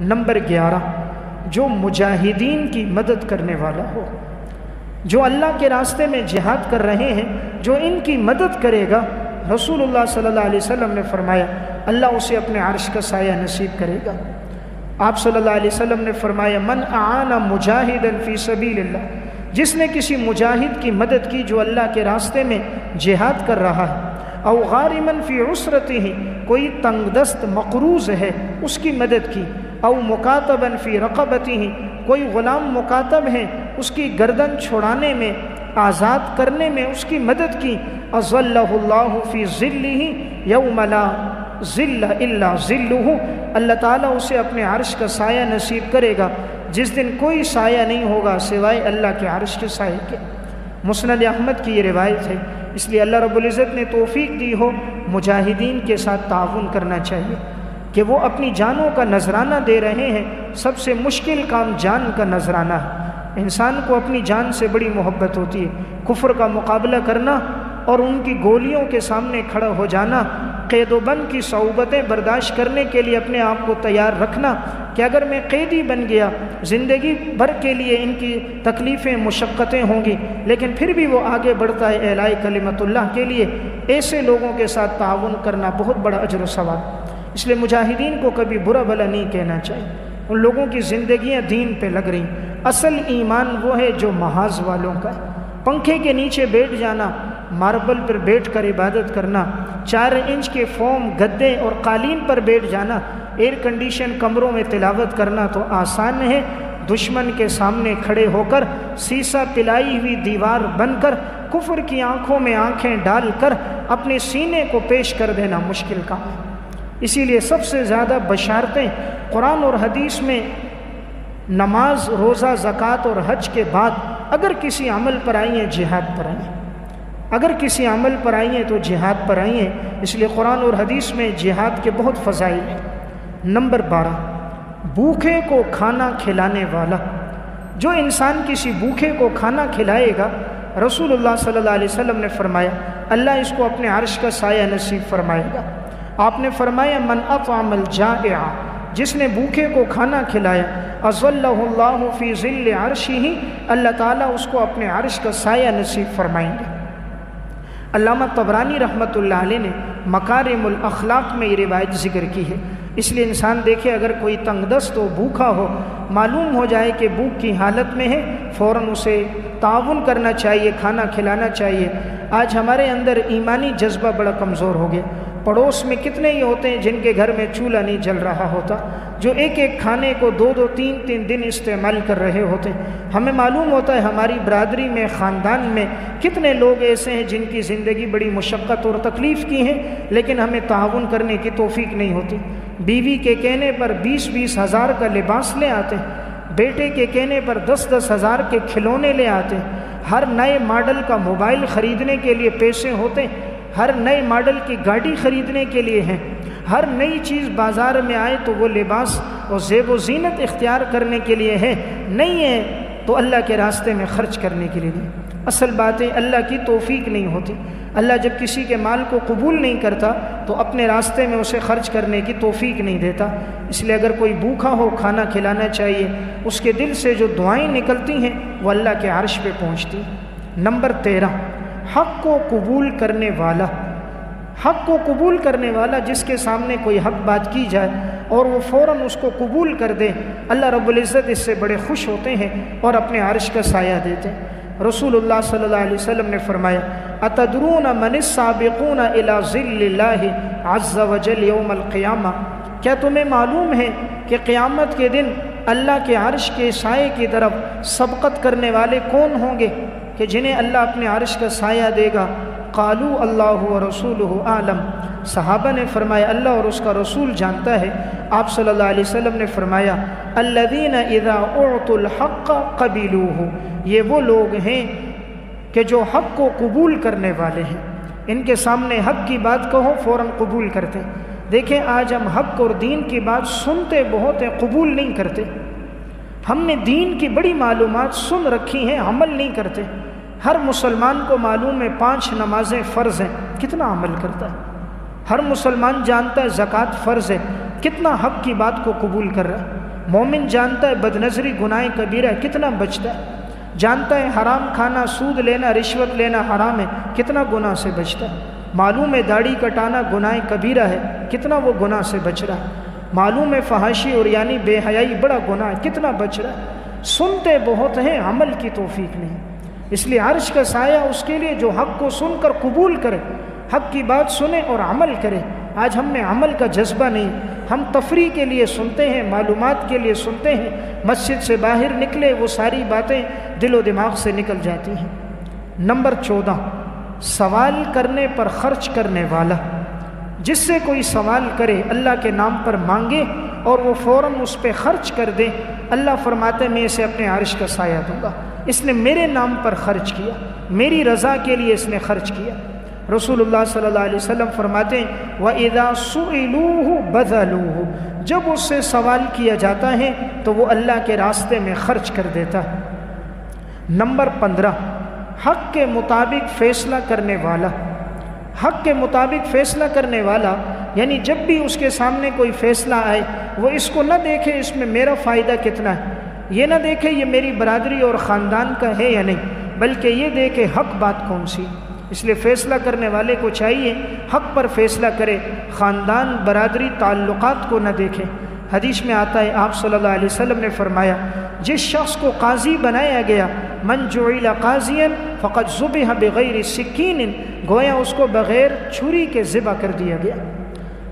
Number 11، جو مجاہدین کی مدد کرنے والا ہو، جو اللہ کے راستے میں جہاد کر رہے ہیں، جو ان کی مدد کرے گا، رسول اللہ صلی اللہ علیہ وسلم نے فرمایا اللہ اسے اپنے عرش کا سایہ نصیب کرے گا۔ آپ صلی اللہ علیہ وسلم نے فرمایا من اعان مجاہدا فی سبیل اللہ، جس نے کسی مجاہد کی مدد کی جو اللہ کے راستے میں جہاد کر رہا ہے، او غارما فی عسرتہ، کوئی تنگ دست مقروض ہے اس کی مدد کی، او مکاتبا فی رقبتہ، کوئی غلام مکاتب ہے اس کی گردن چھڑانے میں، آزاد کرنے میں اس کی مدد کی، اظلہ اللہ فی ظلہ یوم لا ظل الا ظلہ، اللہ تعالیٰ اسے اپنے عرش کا سایہ نصیب کرے گا جس دن کوئی سایہ نہیں ہوگا سوائے اللہ کے عرش کے سائے کے۔ مسند احمد کی یہ روایت ہے۔ اس لیے اللہ رب العزت نے توفیق دی ہو مجاہدین کے ساتھ تعاون کرنا چاہیے کہ وہ اپنی جانوں کا نذرانہ دے رہے ہیں۔ سب سے مشکل کام جان کا نذرانہ ہے۔ انسان کو اپنی جان سے بڑی محبت ہوتی ہے، کفر کا مقابلہ کرنا اور ان کی گولیوں کے سامنے کھڑا ہو جانا، قید و بند کی صعوبتیں برداشت کرنے کے لیے اپنے آپ کو تیار رکھنا کہ اگر میں قیدی بن گیا زندگی بھر کے لیے ان کی تکلیفیں مشقتیں ہوں گی، لیکن پھر بھی وہ آگے بڑھتا ہے اعلاء کلمت اللہ کے لیے۔ ایسے لوگوں کے ساتھ تعاون کرنا بہت بڑا اجر و ثواب۔ اس لیے مجاہدین کو کبھی برا بھلا نہیں کہنا چاہیے، ان لوگوں کی زندگیاں دین پہ لگ رہی۔ اصل ایمان وہ ہے جو محاذ والوں کا ہے۔ پنکھے کے نیچے بیٹھ جانا، ماربل پر بیٹھ کر عبادت کرنا، 4 انچ کے فوم گدے اور قالین پر بیٹھ جانا، ایئر کنڈیشن کمروں میں تلاوت کرنا تو آسان ہے، دشمن کے سامنے کھڑے ہو کر سیسا پلائی ہوئی دیوار بن کر کفر کی آنکھوں میں آنکھیں ڈال کر اپنے سینے کو پیش کر دینا مشکل کام ہے۔ اسی لیے سب سے زیادہ بشارتیں قرآن اور حدیث میں نماز، روزہ، زکوٰۃ اور حج کے بعد اگر کسی عمل پر آئی ہیں جہاد پر آئی ہیں، اگر کسی عمل پر آئی ہیں تو جہاد پر آئی ہیں۔ اس لیے قرآن اور حدیث میں جہاد کے بہت فضائل ہیں۔ نمبر 12، بھوکے کو کھانا کھلانے والا۔ جو انسان کسی بھوکے کو کھانا کھلائے گا، رسول اللہ صلی اللہ علیہ وسلم نے فرمایا اللہ اس کو اپنے عرش کا سایہ نصیب فرمائے گا۔ آپ نے فرمایا من اطعم الجائع، جس نے بھوکے کو کھانا کھلایا، اظلہ اللہ فی ظل عرشہ، اللہ تعالیٰ اس کو اپنے عرش کا سایہ نصیب فرمائیں گے۔ علامہ طبرانی رحمۃ اللہ علیہ نے مکارم الاخلاق میں یہ روایت ذکر کی ہے۔ اس لیے انسان دیکھے اگر کوئی تنگ دست ہو، بھوکا ہو، معلوم ہو جائے کہ بھوک کی حالت میں ہے، فوراً اسے تعاون کرنا چاہیے، کھانا کھلانا چاہیے۔ آج ہمارے اندر ایمانی جذبہ بڑا کمزور ہو گیا۔ پڑوس میں کتنے ہی ہوتے ہیں جن کے گھر میں چولہا نہیں جل رہا ہوتا، جو ایک ایک کھانے کو 2-2 3-3 دن استعمال کر رہے ہوتے ہیں۔ ہمیں معلوم ہوتا ہے ہماری برادری میں، خاندان میں کتنے لوگ ایسے ہیں جن کی زندگی بڑی مشقت اور تکلیف کی ہے، لیکن ہمیں تعاون کرنے کی توفیق نہیں ہوتی۔ بیوی کے کہنے پر 20-20 ہزار کا لباس لے آتے ہیں، بیٹے کے کہنے پر 10-10 ہزار کے کھلونے لے آتے ہیں، ہر نئے ماڈل کا موبائل خریدنے کے لیے پیسے ہوتے ہیں، ہر نئے ماڈل کی گاڑی خریدنے کے لیے ہیں، ہر نئی چیز بازار میں آئے تو وہ لباس اور زیب و زینت اختیار کرنے کے لیے ہے، نہیں ہے تو اللہ کے راستے میں خرچ کرنے کے لیے نہیں۔ اصل بات ہے اللہ کی توفیق نہیں ہوتی۔ اللہ جب کسی کے مال کو قبول نہیں کرتا تو اپنے راستے میں اسے خرچ کرنے کی توفیق نہیں دیتا۔ اس لیے اگر کوئی بھوکا ہو کھانا کھلانا چاہیے، اس کے دل سے جو دعائیں نکلتی ہیں وہ اللہ کے عرش پہ پہنچتی ہیں۔ نمبر 13، حق کو قبول کرنے والا۔ حق کو قبول کرنے والا، جس کے سامنے کوئی حق بات کی جائے اور وہ فوراً اس کو قبول کر دے، اللہ رب العزت اس سے بڑے خوش ہوتے ہیں اور اپنے عرش کا سایہ دیتے ہیں۔ رسول اللہ صلی اللہ علیہ وسلم نے فرمایا اتدرون من السابقون الی ظل اللہ عز وجل یوم القیامہ، کیا تمہیں معلوم ہے کہ قیامت کے دن اللہ کے عرش کے سائے کی طرف سبقت کرنے والے کون ہوں گے کہ جنہیں اللہ اپنے عرش کا سایہ دے گا؟ قالوا اللہ ورسولہ اعلم، صحابہ نے فرمایا اللہ اور اس کا رسول جانتا ہے۔ آپ صلی اللہ علیہ وسلم نے فرمایا الذین اذا اعطوا الحق قبلوہ، یہ وہ لوگ ہیں کہ جو حق کو قبول کرنے والے ہیں، ان کے سامنے حق کی بات کہو فوراً قبول کرتے ہیں۔ دیکھیں آج ہم حق اور دین کی بات سنتے بہت ہیں، قبول نہیں کرتے۔ ہم نے دین کی بڑی معلومات سن رکھی ہیں، عمل نہیں کرتے۔ ہر مسلمان کو معلوم ہے 5 نمازیں فرض ہیں، کتنا عمل کرتا ہے؟ ہر مسلمان جانتا ہے زکوٰۃ فرض ہے، کتنا حق کی بات کو قبول کر رہا ہے؟ مومن جانتا ہے بدنظری گناہ کبیرہ ہے، کتنا بچتا ہے، جانتا ہے حرام کھانا، سود لینا، رشوت لینا حرام ہے، کتنا گناہ سے بچتا ہے، معلوم ہے داڑھی کٹانا گناہ کبیرہ ہے، کتنا وہ گناہ سے بچ رہا ہے، معلوم ہے فحاشی اور یعنی بے حیائی بڑا گناہ ہے، کتنا بچ رہا ہے۔ سنتے بہت ہیں، عمل کی توفیق نہیں، اس لیے عرش کا سایہ اس کے لیے جو حق کو سن کر قبول کرے، حق کی بات سنے اور عمل کرے۔ آج ہم میں عمل کا جذبہ نہیں، ہم تفریح کے لیے سنتے ہیں، معلومات کے لیے سنتے ہیں، مسجد سے باہر نکلے وہ ساری باتیں دل و دماغ سے نکل جاتی ہیں۔ نمبر 14، سوال کرنے پر خرچ کرنے والا۔ جس سے کوئی سوال کرے اللہ کے نام پر مانگے اور وہ فوراً اس پہ خرچ کر دے، اللہ فرماتے میں اسے اپنے عرش کا سایہ دوں گا۔ اس نے میرے نام پر خرچ کیا، میری رضا کے لیے اس نے خرچ کیا۔ رسول اللہ صلی اللہ علیہ وسلم فرماتے ہیں وَإِذَا سُئِلُوهُ بَذَلُوهُ، جب اس سے سوال کیا جاتا ہے تو وہ اللہ کے راستے میں خرچ کر دیتا ہے۔ نمبر 15، حق کے مطابق فیصلہ کرنے والا۔ حق کے مطابق فیصلہ کرنے والا یعنی جب بھی اس کے سامنے کوئی فیصلہ آئے وہ اس کو نہ دیکھے اس میں میرا فائدہ کتنا ہے، یہ نہ دیکھے یہ میری برادری اور خاندان کا ہے یا نہیں، بلکہ یہ دیکھے حق بات کون سی۔ اس لیے فیصلہ کرنے والے کو چاہیے حق پر فیصلہ کرے، خاندان برادری تعلقات کو نہ دیکھے۔ حدیث میں آتا ہے آپ صلی اللہ علیہ وسلم نے فرمایا جس شخص کو قاضی بنایا گیا من جعل قاضیا فقد ذبح بغیر سکین، گویا اس کو بغیر چھری کے ذبح کر دیا گیا۔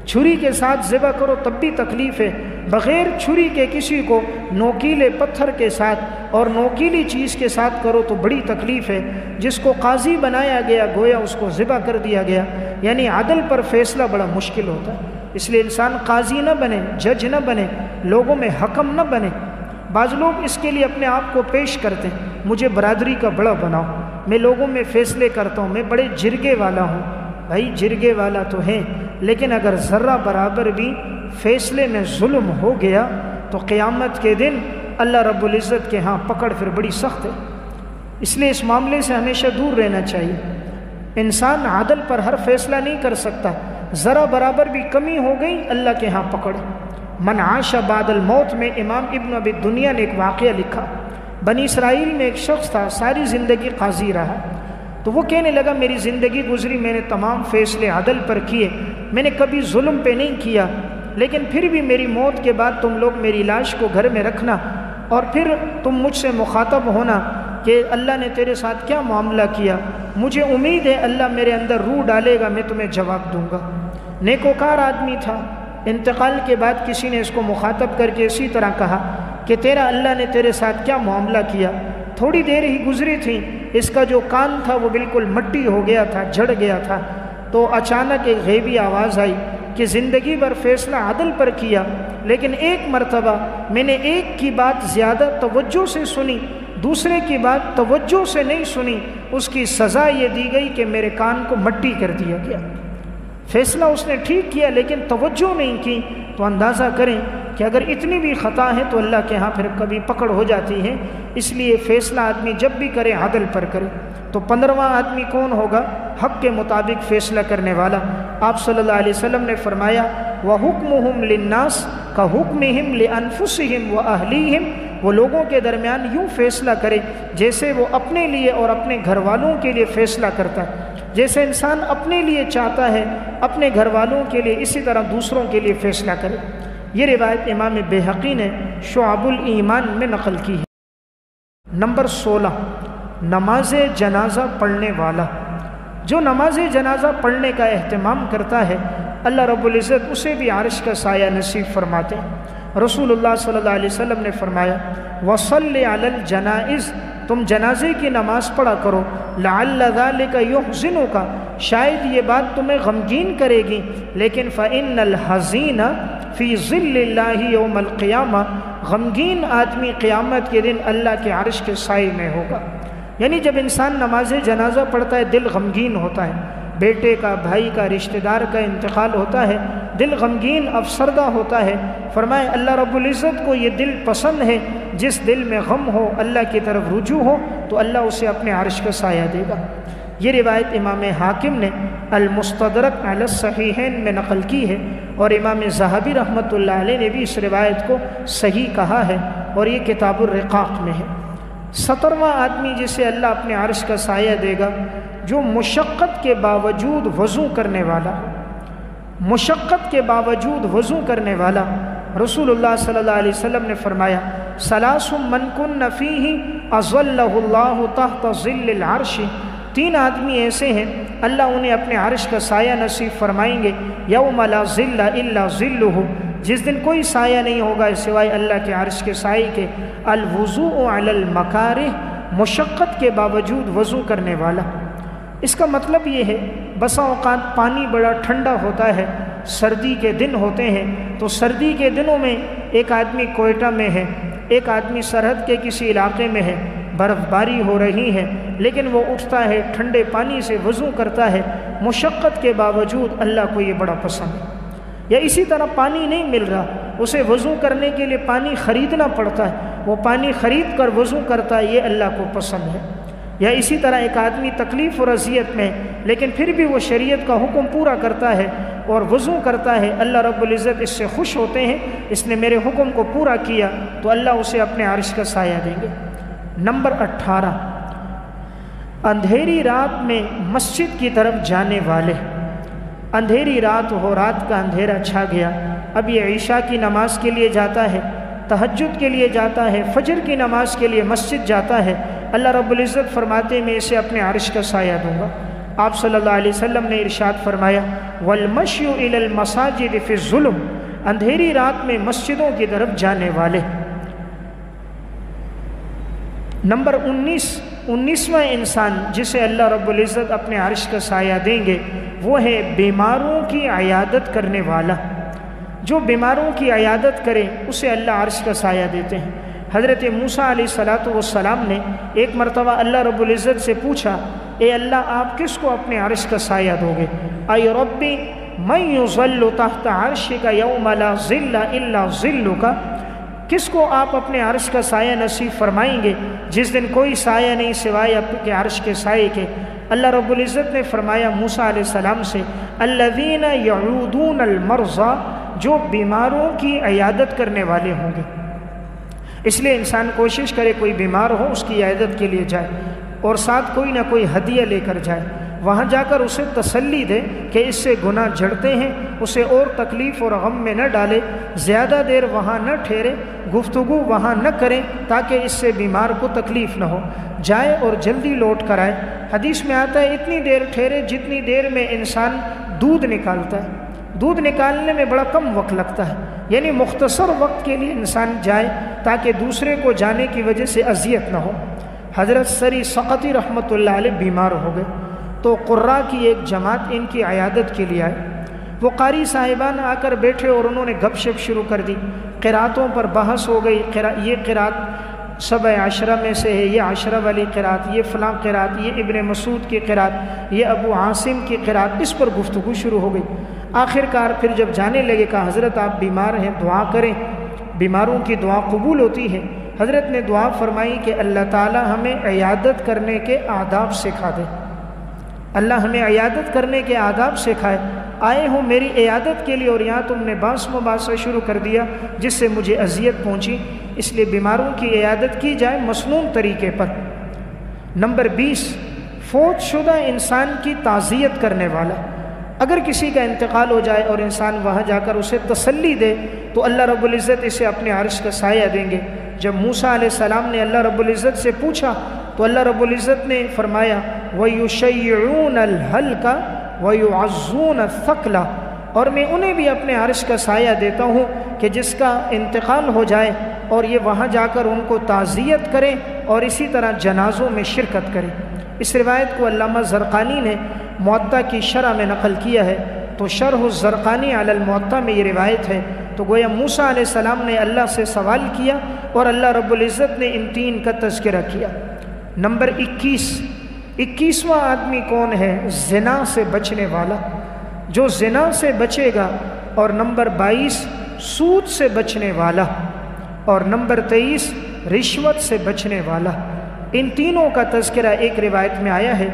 چھری کے ساتھ ذبح کرو تب بھی تکلیف ہے، بغیر چھری کے کسی کو نوکیلے پتھر کے ساتھ اور نوکیلی چیز کے ساتھ کرو تو بڑی تکلیف ہے۔ جس کو قاضی بنایا گیا گویا اس کو ذبح کر دیا گیا، یعنی عدل پر فیصلہ بڑا مشکل ہوتا ہے۔ اس لیے انسان قاضی نہ بنے، جج نہ بنے، لوگوں میں حکم نہ بنے۔ بعض لوگ اس کے لیے اپنے آپ کو پیش کرتے ہیں مجھے برادری کا بڑا بناؤ، میں لوگوں میں فیصلے کرتا ہوں، میں بڑے جرگے والا ہوں۔ بھائی جرگے والا تو ہے، لیکن اگر ذرہ برابر بھی فیصلے میں ظلم ہو گیا تو قیامت کے دن اللہ رب العزت کے ہاں پکڑ پھر بڑی سخت ہے۔ اس لیے اس معاملے سے ہمیشہ دور رہنا چاہیے۔ انسان عدل پر ہر فیصلہ نہیں کر سکتا، ذرا برابر بھی کمی ہو گئی اللہ کے ہاں پکڑ۔ من عاش بعد الموت میں امام ابن ابی دنیا نے ایک واقعہ لکھا، بنی اسرائیل میں ایک شخص تھا ساری زندگی قاضی رہا، تو وہ کہنے لگا میری زندگی گزری میں نے تمام فیصلے عدل پر کیے، میں نے کبھی ظلم پہ نہیں کیا، لیکن پھر بھی میری موت کے بعد تم لوگ میری لاش کو گھر میں رکھنا اور پھر تم مجھ سے مخاطب ہونا کہ اللہ نے تیرے ساتھ کیا معاملہ کیا، مجھے امید ہے اللہ میرے اندر روح ڈالے گا، میں تمہیں جواب دوں گا۔ نیکوکار آدمی تھا، انتقال کے بعد کسی نے اس کو مخاطب کر کے اسی طرح کہا کہ تیرا اللہ نے تیرے ساتھ کیا معاملہ کیا۔ تھوڑی دیر ہی گزری تھی، اس کا جو کان تھا وہ بالکل مٹی ہو گیا تھا، جھڑ گیا تھا، تو اچانک ایک غیبی آواز آئی کہ زندگی بھر فیصلہ عدل پر کیا، لیکن ایک مرتبہ میں نے ایک کی بات زیادہ توجہ سے سنی، دوسرے کی بات توجہ سے نہیں سنی، اس کی سزا یہ دی گئی کہ میرے کان کو مٹی کر دیا گیا۔ فیصلہ اس نے ٹھیک کیا لیکن توجہ نہیں کی، تو اندازہ کریں کہ اگر اتنی بھی خطا ہے تو اللہ کے ہاں پھر کبھی پکڑ ہو جاتی ہے۔ اس لیے فیصلہ آدمی جب بھی کرے عدل پر کرے۔ تو 15واں آدمی کون ہوگا؟ حق کے مطابق فیصلہ کرنے والا۔ آپ صلی اللہ علیہ وسلم نے فرمایا وَحُكْمُهُمْ لِلنَّاسِ كَحُكْمِهِمْ لِأَنفُسِهِمْ وَأَهْلِيهِمْ، وہ لوگوں کے درمیان یوں فیصلہ کرے جیسے وہ اپنے لیے اور اپنے گھر والوں کے لیے فیصلہ کرتا ہے۔ جیسے انسان اپنے لیے چاہتا ہے اپنے گھر والوں کے لیے، اسی طرح دوسروں کے لیے فیصلہ کرے۔ یہ روایت امام بہقی نے شعب الایمان میں نقل کی ہے۔ نمبر 16، نماز جنازہ پڑھنے والا۔ جو نماز جنازہ پڑھنے کا اہتمام کرتا ہے اللہ رب العزت اسے بھی عرش کا سایہ نصیب فرماتے ہیں۔ رسول اللہ صلی اللہ علیہ وسلم نے فرمایا وَصَلِّ عَلَى الْجَنَائِزِ، تم جنازے کی نماز پڑھا کرو، لَعَلَّ ذَلِكَ يُحْزِنُكَ، شاید یہ بات تمہیں غمگین کرے گی، لیکن فَإِنَّ الْحَزِينَ فِي ظِلِّ اللَّهِ يَوْمَ الْقِيَامَةِ، غمگین آدمی قیامت کے دن اللہ کے عرش کے سائے میں ہوگا۔ یعنی جب انسان نماز جنازہ پڑھتا ہے دل غمگین ہوتا ہے، بیٹے کا، بھائی کا، رشتہ دار کا انتقال ہوتا ہے، دل غمگین افسردہ ہوتا ہے۔ فرمائے اللہ رب العزت کو یہ دل پسند ہے، جس دل میں غم ہو، اللہ کی طرف رجوع ہو، تو اللہ اسے اپنے عرش کا سایہ دے گا۔ یہ روایت امام حاکم نے المستدرک علی الصحیحین میں نقل کی ہے، اور امام ذہبی رحمۃ اللہ علیہ نے بھی اس روایت کو صحیح کہا ہے، اور یہ کتاب الرقاق میں ہے۔ 17واں آدمی جسے اللہ اپنے عرش کا سایہ دے گا، جو مشقت کے باوجود وضو کرنے والا، مشقت کے باوجود وضو کرنے والا۔ رسول اللہ صلی اللہ علیہ وسلم نے فرمایا ثلاث من کن فیہ اظلہ اللہ تحت ظل العرش، 3 آدمی ایسے ہیں اللہ انہیں اپنے عرش کا سایہ نصیب فرمائیں گے، یوم لا ظل الا ظلہ، جس دن کوئی سایہ نہیں ہوگا سوائے اللہ کے عرش کے سائے کے۔ الوضوء علی المکارہ، مشقت کے باوجود وضو کرنے والا۔ اس کا مطلب یہ ہے بسا اوقات پانی بڑا ٹھنڈا ہوتا ہے، سردی کے دن ہوتے ہیں، تو سردی کے دنوں میں ایک آدمی کوئٹہ میں ہے، ایک آدمی سرحد کے کسی علاقے میں ہے، برف باری ہو رہی ہے، لیکن وہ اٹھتا ہے ٹھنڈے پانی سے وضو کرتا ہے، مشقت کے باوجود اللہ کو یہ بڑا پسند ہے۔ یا اسی طرح پانی نہیں مل رہا، اسے وضو کرنے کے لیے پانی خریدنا پڑتا ہے، وہ پانی خرید کر وضو کرتا ہے، یہ اللہ کو پسند ہے۔ یا اسی طرح ایک آدمی تکلیف اور اذیت میں، لیکن پھر بھی وہ شریعت کا حکم پورا کرتا ہے اور وضو کرتا ہے، اللہ رب العزت اس سے خوش ہوتے ہیں، اس نے میرے حکم کو پورا کیا، تو اللہ اسے اپنے عرش کا سایہ دیں گے۔ نمبر 18، اندھیری رات میں مسجد کی طرف جانے والے۔ اندھیری رات ہو، رات کا اندھیرا چھا گیا، اب یہ عشاء کی نماز کے لیے جاتا ہے، تہجد کے لیے جاتا ہے، فجر کی نماز کے لیے مسجد جاتا ہے، اللہ رب العزت فرماتے ہیں میں اسے اپنے عرش کا سایہ دوں گا۔ آپ صلی اللہ علیہ وسلم نے ارشاد فرمایا والمشی الی المساجد فی الظلم، اندھیری رات میں مسجدوں کی طرف جانے والے۔ نمبر 19واں انسان جسے اللہ رب العزت اپنے عرش کا سایہ دیں گے وہ ہے بیماروں کی عیادت کرنے والا۔ جو بیماروں کی عیادت کرے اسے اللہ عرش کا سایہ دیتے ہیں۔ حضرت موسیٰ علیہ السلام نے ایک مرتبہ اللہ رب العزت سے پوچھا اے اللہ آپ کس کو اپنے عرش کا سایہ دو گے؟ اے ربی من یظل تحت عرشک یوم لا ظل الا ظلک، کس کو آپ اپنے عرش کا سایہ نصیب فرمائیں گے جس دن کوئی سایہ نہیں سوائے آپ کے عرش کے سائے کے؟ اللہ رب العزت نے فرمایا موسیٰ علیہ السلام سے الذین یعودون المرضى، جو بیماروں کی عیادت کرنے والے ہوں گے۔ اس لیے انسان کوشش کرے کوئی بیمار ہو اس کی عیادت کے لیے جائے، اور ساتھ کوئی نہ کوئی ہدیہ لے کر جائے، وہاں جا کر اسے تسلی دے کہ اس سے گناہ جھڑتے ہیں، اسے اور تکلیف اور غم میں نہ ڈالے، زیادہ دیر وہاں نہ ٹھہرے، گفتگو وہاں نہ کریں تاکہ اس سے بیمار کو تکلیف نہ ہو، جائے اور جلدی لوٹ کر آئے۔ حدیث میں آتا ہے اتنی دیر ٹھہرے جتنی دیر میں انسان دودھ نکالتا ہے، دودھ نکالنے میں بڑا کم وقت لگتا ہے، یعنی مختصر وقت کے لیے انسان جائے تاکہ دوسرے کو جانے کی وجہ سے اذیت نہ ہو۔ حضرت سری سقطی رحمۃ اللہ علیہ بیمار ہو گئے تو قراء کی ایک جماعت ان کی عیادت کے لیے آئے۔ وہ قاری صاحبان آ کر بیٹھے اور انہوں نے گپ شپ شروع کر دی، قراتوں پر بحث ہو گئی، یہ قرات 17 میں سے ہے، یہ 10 والی قرات، یہ فلاں قرات، یہ ابن مسعود کی قرات، یہ ابو عاصم کی قرات، اس پر گفتگو شروع ہو گئی۔ آخر کار پھر جب جانے لگے کہا حضرت آپ بیمار ہیں دعا کریں، بیماروں کی دعا قبول ہوتی ہے۔ حضرت نے دعا فرمائی کہ اللہ تعالی ہمیں عیادت کرنے کے آداب سکھا دے، اللہ ہمیں عیادت کرنے کے آداب سکھائے، آئے ہوں میری عیادت کے لیے اور یہاں تم نے باس مباحثہ شروع کر دیا جس سے مجھے اذیت پہنچی، اس لیے بیماروں کی عیادت کی جائے مسنون طریقے پر۔ نمبر 20، فوت شدہ انسان کی تعزیت کرنے والا۔ اگر کسی کا انتقال ہو جائے اور انسان وہاں جا کر اسے تسلی دے تو اللہ رب العزت اسے اپنے عرش کا سایہ دیں گے۔ جب موسیٰ علیہ السلام نے اللہ رب العزت سے پوچھا تو اللہ رب العزت نے فرمایا وَيُشَيِّعُونَ الْهَلْكَ وَيُعَزُّونَ الثَّقْلَ، اور میں انہیں بھی اپنے عرش کا سایہ دیتا ہوں کہ جس کا انتقال ہو جائے اور یہ وہاں جا کر ان کو تعزیت کریں اور اسی طرح جنازوں میں شرکت کریں۔ اس روایت کو علامہ زرقانی نے موطا کی شرح میں نقل کیا ہے، تو شرح الزرقانی علی الموطا میں یہ روایت ہے۔ تو گویا موسیٰ علیہ السلام نے اللہ سے سوال کیا اور اللہ رب العزت نے ان 3 کا تذکرہ کیا۔ نمبر 21واں آدمی کون ہے؟ زنا سے بچنے والا، جو زنا سے بچے گا، اور نمبر 22 سود سے بچنے والا، اور نمبر 23 رشوت سے بچنے والا۔ ان تینوں کا تذکرہ ایک روایت میں آیا ہے۔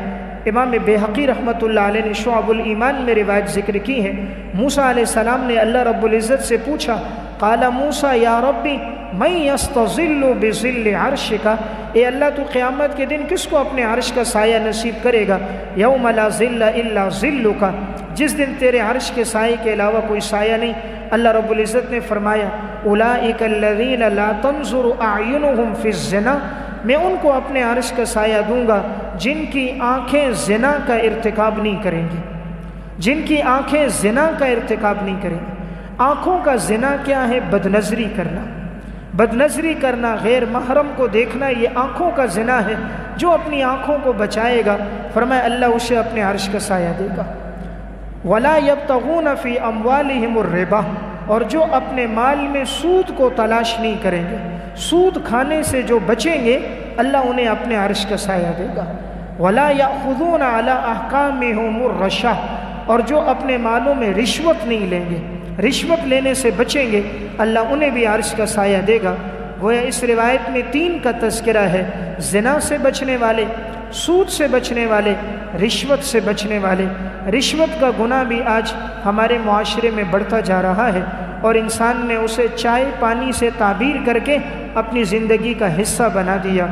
امام بیہقی رحمۃ اللہ علیہ نے شعب الایمان میں روایت ذکر کی ہے، موسیٰ علیہ السلام نے اللہ رب العزت سے پوچھا، قال موسیٰ یا ربی من یستظل بظل عرشک، اے اللہ تو قیامت کے دن کس کو اپنے عرش کا سایہ نصیب کرے گا؟ یوم لا ظل الا ظلک، جس دن تیرے عرش کے سائے کے علاوہ کوئی سایہ نہیں۔ اللہ رب العزت نے فرمایا اولئک الذین لا تنظر اعینہم فی الزنا، میں ان کو اپنے عرش کا سایہ دوں گا جن کی آنکھیں زنا کا ارتکاب نہیں کریں گی، جن کی آنکھیں زنا کا ارتکاب نہیں کریں گی۔ آنکھوں کا زنا کیا ہے؟ بد نظری کرنا، بد نظری کرنا، غیر محرم کو دیکھنا، یہ آنکھوں کا زنا ہے۔ جو اپنی آنکھوں کو بچائے گا فرمایا اللہ اسے اپنے عرش کا سایہ دے گا۔ ولا یبتغون فی اموالہم الربا، اور جو اپنے مال میں سود کو تلاش نہیں کریں گے، سود کھانے سے جو بچیں گے اللہ انہیں اپنے عرش کا سایہ دے گا۔ ولا یأخذون علی احکامہم الرشا، اور جو اپنے مالوں میں رشوت نہیں لیں گے، رشوت لینے سے بچیں گے اللہ انہیں بھی عرش کا سایہ دے گا۔ گویا اس روایت میں 3 کا تذکرہ ہے، زنا سے بچنے والے، سود سے بچنے والے، رشوت سے بچنے والے۔ رشوت کا گناہ بھی آج ہمارے معاشرے میں بڑھتا جا رہا ہے، اور انسان نے اسے چائے پانی سے تعبیر کر کے اپنی زندگی کا حصہ بنا دیا۔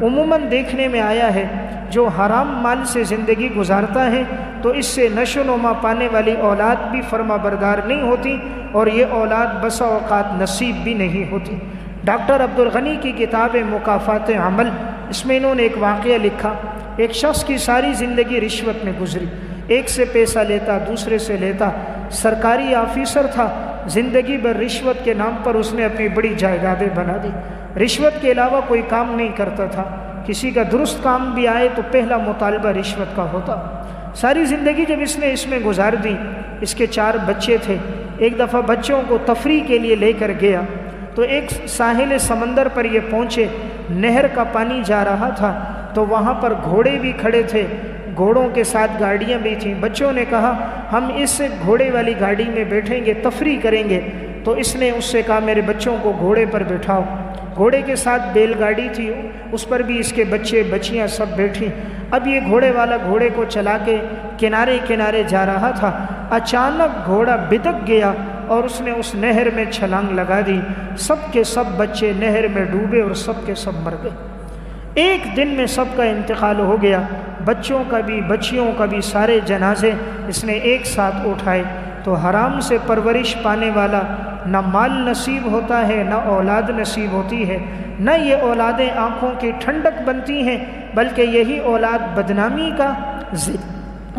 عموماً دیکھنے میں آیا ہے جو حرام مال سے زندگی گزارتا ہے تو اس سے نشو و نما پانے والی اولاد بھی فرما بردار نہیں ہوتی، اور یہ اولاد بسا اوقات نصیب بھی نہیں ہوتی۔ ڈاکٹر عبدالغنی کی کتاب مکافات عمل، اس میں انہوں نے ایک واقعہ لکھا۔ ایک شخص کی ساری زندگی رشوت میں گزری، ایک سے پیسہ لیتا، دوسرے سے لیتا، سرکاری آفیسر تھا، زندگی بھر رشوت کے نام پر اس نے اپنی بڑی جائیدادیں بنا دی۔ رشوت کے علاوہ کوئی کام نہیں کرتا تھا، کسی کا درست کام بھی آئے تو پہلا مطالبہ رشوت کا ہوتا۔ ساری زندگی جب اس نے اس میں گزار دی، اس کے 4 بچے تھے۔ ایک دفعہ بچوں کو تفریح کے لیے لے کر گیا تو ایک ساحل سمندر پر یہ پہنچے، نہر کا پانی جا رہا تھا تو وہاں پر گھوڑے بھی کھڑے تھے، گھوڑوں کے ساتھ گاڑیاں بھی تھیں۔ بچوں نے کہا ہم اس گھوڑے والی گاڑی میں بیٹھیں گے، تفریح کریں گے۔ تو اس نے اس سے کہا میرے بچوں کو گھوڑے پر بٹھاؤ۔ گھوڑے کے ساتھ بیل گاڑی تھی، اس پر بھی اس کے بچے بچیاں سب بیٹھی۔ اب یہ گھوڑے والا گھوڑے کو چلا کے کنارے کنارے جا رہا تھا، اچانک گھوڑا بدک گیا اور اس نے اس نہر میں چھلانگ لگا دی۔ سب کے سب بچے نہر میں ڈوبے اور سب کے سب مر گئے۔ ایک دن میں سب کا انتقال ہو گیا، بچوں کا بھی بچیوں کا بھی، سارے جنازے اس نے ایک ساتھ اٹھائے۔ تو حرام سے پرورش پانے والا نہ مال نصیب ہوتا ہے، نہ اولاد نصیب ہوتی ہے، نہ یہ اولادیں آنکھوں کی ٹھنڈک بنتی ہیں، بلکہ یہی اولاد بدنامی کا،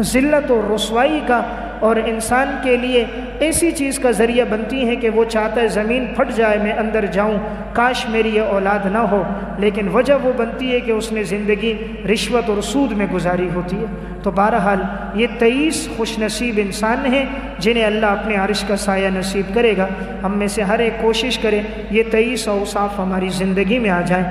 ذلت و رسوائی کا، اور انسان کے لیے ایسی چیز کا ذریعہ بنتی ہیں کہ وہ چاہتا ہے زمین پھٹ جائے میں اندر جاؤں، کاش میری یہ اولاد نہ ہو، لیکن وجہ وہ بنتی ہے کہ اس نے زندگی رشوت اور سود میں گزاری ہوتی ہے۔ تو بہرحال یہ 23 خوش نصیب انسان ہیں جنہیں اللہ اپنے عرش کا سایہ نصیب کرے گا۔ ہم میں سے ہر ایک کوشش کرے یہ 23 اوصاف ہماری زندگی میں آ جائیں۔